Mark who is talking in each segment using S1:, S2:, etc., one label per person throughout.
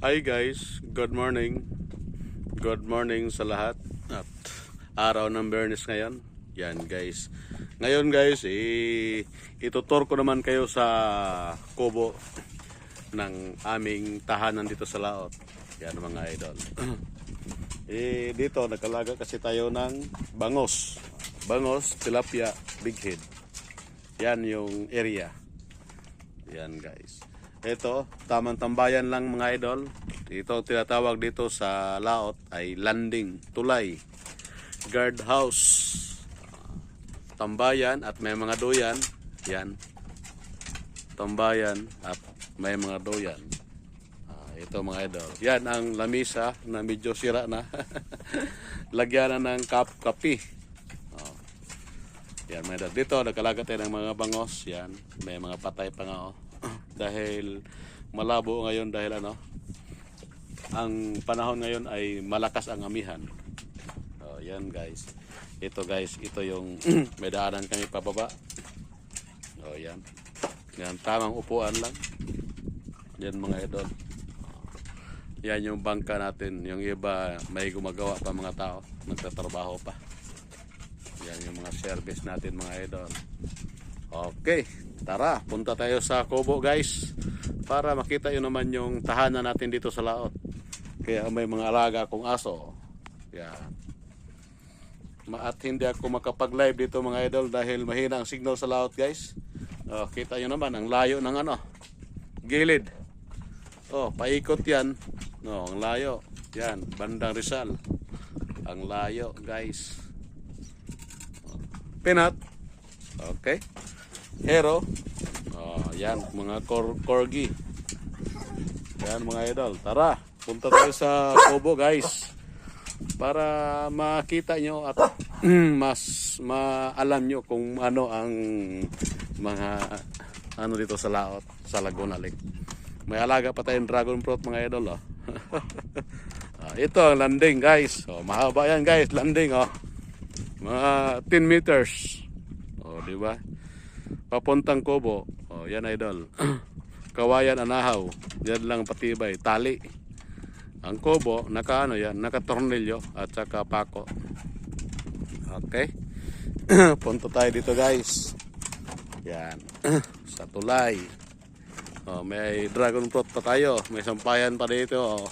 S1: Hi guys, good morning. Good morning sa lahat. At araw ng Biyernes ngayon. Yan guys. Ngayon guys, itutur ko naman kayo sa kubo ng aming tahanan dito sa Laot. Yan mga idol. Dito nakalaga kasi tayo ng bangos. Bangos, tilapia, big head. Yan yung area. Yan guys. Ito, tamang tambayan lang mga idol. Ito tinatawag dito sa Laot ay landing, tulay, guard house, tambayan at may mga doyan. Yan, tambayan at may mga doyan. Ito mga idol. Yan ang lamisa na medyo sira na. Lagyan na ng kapi. Yan mga idol. Dito nakalaga tayo ng mga bangos. Yan, may mga patay pa nga dahil malabo ngayon dahil ang panahon ngayon ay malakas ang amihan. Yan guys. Ito guys, ito yung may daanan kami pababa. Yan. Yan, tamang upuan lang. Yan mga idol. Yan yung bangka natin. Yung iba may gumagawa pa mga tao. Nagtatrabaho pa. Yan yung mga service natin mga idol. Okay, tara, punta tayo sa kubo guys para makita yun naman yung tahanan natin dito sa Laot. Kaya may mga alaga akong aso. Yan. At hindi ako makapag-live dito mga idol dahil mahina ang signal sa Laot guys. Kita nyo naman ang layo ng gilid. Paikot yan. Ang layo. Yan, bandang Rizal. Ang layo guys. Pinat. Okay. Hero. Yan, mga corgi. Yan mga idol. Tara, punta tayo sa kubo guys. Para makita nyo at mas maalam nyo kung ano ang mga dito sa Laot, sa Laguna Lake. May alaga pa tayong dragon fruit mga idol. Ito ang landing guys. Mahaba yan guys, landing mga 10 meters. Di ba? Papuntang kubo. Yan idol. Kawayan anahaw. Yan lang patibay, tali. Ang kubo naka-tornilyo at saka pako. Okay. Punta tayo dito guys. Yan. Sa tulay. May dragon fruit pa tayo. May sampayan pa dito.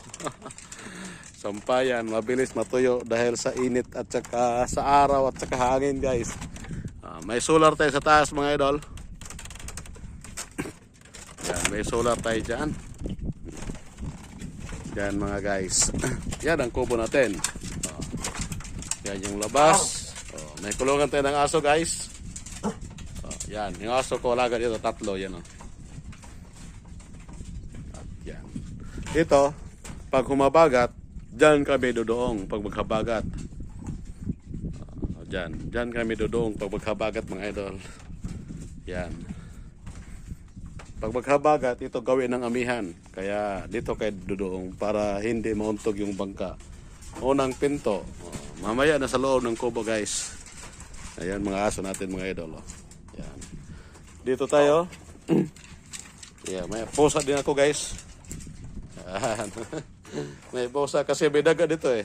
S1: Sampayan, mabilis matuyo dahil sa init at saka sa araw at saka hangin guys. May solar tayo sa taas mga idol. Yan, may solar tayo dyan. Yan mga guys. Yan ang kubo natin. Yan yung labas. May kulungan tayo ng aso guys. Yan, yung aso ko alaga dito, 3 yan. Yan. Ito, pag humabagat, dyan kami dodoong pag maghabagat. Dyan kami dodoong pag maghabagat mga idol. Yan. Pag maghabagat, ito gawin ng amihan. Kaya dito kayo dodoong para hindi mauntog yung bangka. Unang pinto. Mamaya na sa loob ng kubo guys. Ayan mga aso natin mga idol. Yan. Dito tayo. Yeah, may pusa din ako guys. May pusa kasi may daga dito eh.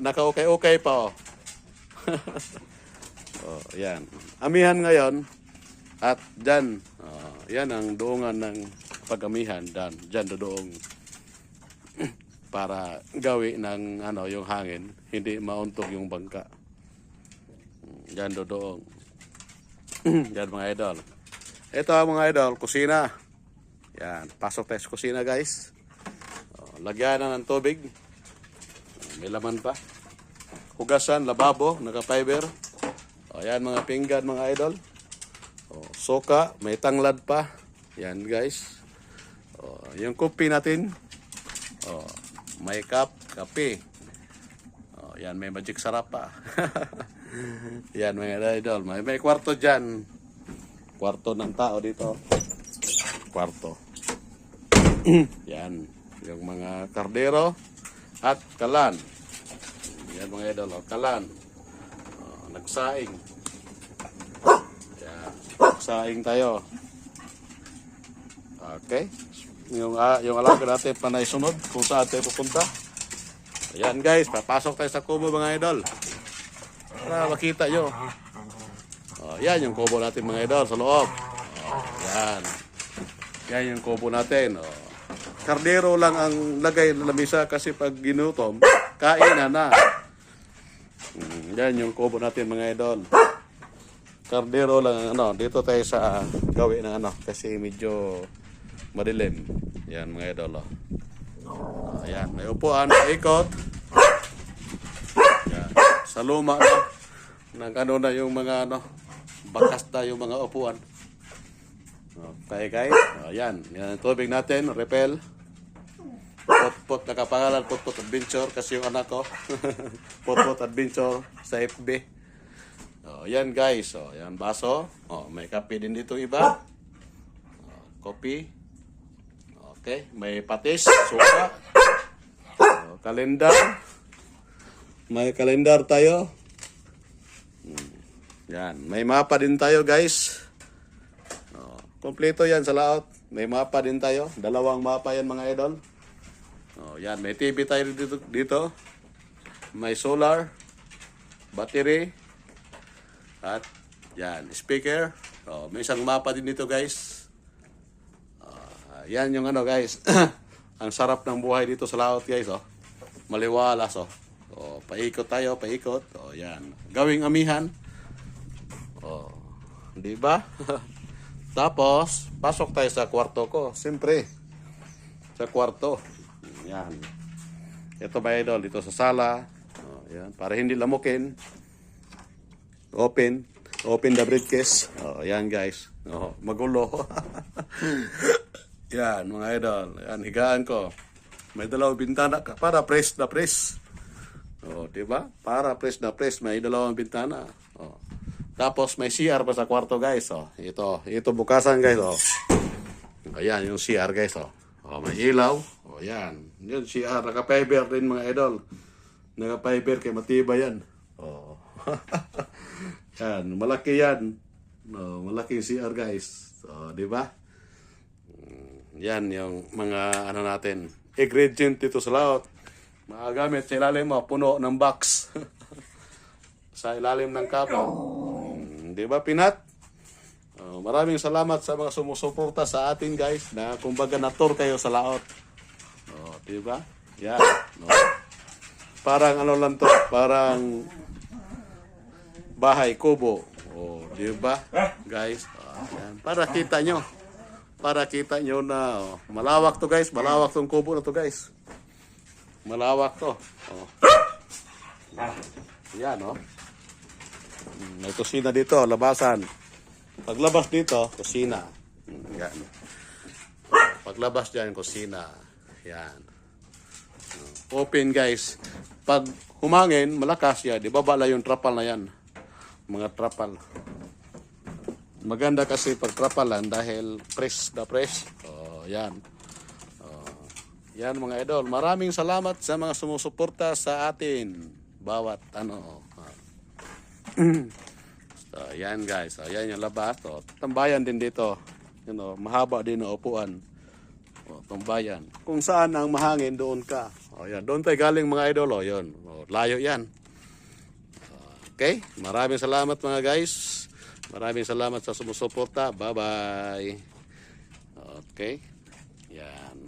S1: Naka-okay pa yan. Amihan ngayon. At dyan, yan ang doongan ng pag-amihan. Dyan dodoong para gawi ng yung hangin. Hindi mauntog yung bangka. Dyan dodoong. Yan mga idol. Ito mga idol, kusina. Yan, pasok tayo sa kusina guys. Lagyan na ng tubig. May laman pa. Hugasan, lababo, naka-fiber. Yan mga pinggan mga idol. Soka, may tanglad pa. Yan guys. Yung kopi natin. May kape. Yan, may magic sarap pa. Yan mga idol. May kwarto dyan. Kwarto ng tao dito. Kwarto. Yan. Yung mga kardero at kalan. Yan mga idol, kalan. Nagsaing. Yan. Nagsaing tayo. Okay. yung alaga natin panay sunod kung saan tayo pupunta. Ayan guys, papasok tayo sa kubo mga idol. Para makita nyo. Yan yung kubo natin mga idol sa loob. Yan. Yan yung kubo natin. Kardero lang ang lagay na lamisa kasi pag ginutom, kainan na. Yan yung kubo natin mga idol. Kardero lang dito tayo sa gawin ng kasi medyo madilim. Yan mga idol. Ayan, may upuan, ikot. Yan. Sa luma na na yung mga bakas na yung mga upuan. Okay guys. Ayan, yan ang tubig natin, repel. Potpot nakapangalan Potpot Adventure kasi yung anak ko. Potpot Adventure sa FB. Yan guys, yan baso. May kape din dito iba. Kopi. Okay, may patis, suka. Kalendar. May kalendar tayo. Yan, may mapa din tayo guys. Kompleto yan sa laot. May mapa din tayo. Dalawang mapa yan mga idol. Yan, may TV tayo dito. May solar, battery, at yan, speaker. May isang mapa din dito guys. Yan yung guys. Ang sarap ng buhay dito sa laot guys. Maliwalas. Paikot tayo, paikot. Yan. Gawing amihan. Di ba? Tapos, pasok tayo sa kwarto ko. Siyempre, sa kwarto. Yan. Ito ba idol? Dito sa sala. Yan. Para hindi lamukin. Open the briefcase. Yan guys. Magulo. Yan mga idol. Yan, higaan ko. May dalawang bintana ka. Para press na press. Diba? Para press na press. May dalawang bintana. Tapos may CR pa sa kwarto guys. Ito bukasan guys. Ayan yung CR guys. May ilaw. Yan. Yung CR. Naka-fiber din mga idol. Naka-fiber kay matibay yan. Yan. Malaki yan. Malaking CR guys. Di ba? Yan yung mga natin. Ingredient dito sa laot. Magagamit sa ilalim mo. Puno ng box. Sa ilalim ng kapa. Di ba, Pinat? Maraming salamat sa mga sumusuporta sa atin, guys, na kumbaga na-tour kayo sa laot. Di ba? Yan. Parang lang to, parang bahay, kubo. Di ba, guys? Yan. Para kita nyo. Para kita nyo na malawak to, guys. Malawak tong kubo na to, guys. Malawak to. Yan, may kusina dito, labasan. Paglabas dito, kusina. Yan. Paglabas dyan, kusina. Yan. Open guys. Pag humangin, malakas yan. Di babala yung trapal na yan. Mga trapal. Maganda kasi pag trapalan dahil press na press. Yan. Yan mga idol. Maraming salamat sa mga sumusuporta sa atin. Bawat So, yan guys. Yan yung labas. Tambayan din dito. Mahaba din ang upuan. Tambayan. Kung saan ang mahangin, doon ka. Yan. Doon tayo galing mga idol. Yun. Layo yan. Okay. Maraming salamat mga guys. Maraming salamat sa sumusuporta. Bye-bye. Okay. Yan.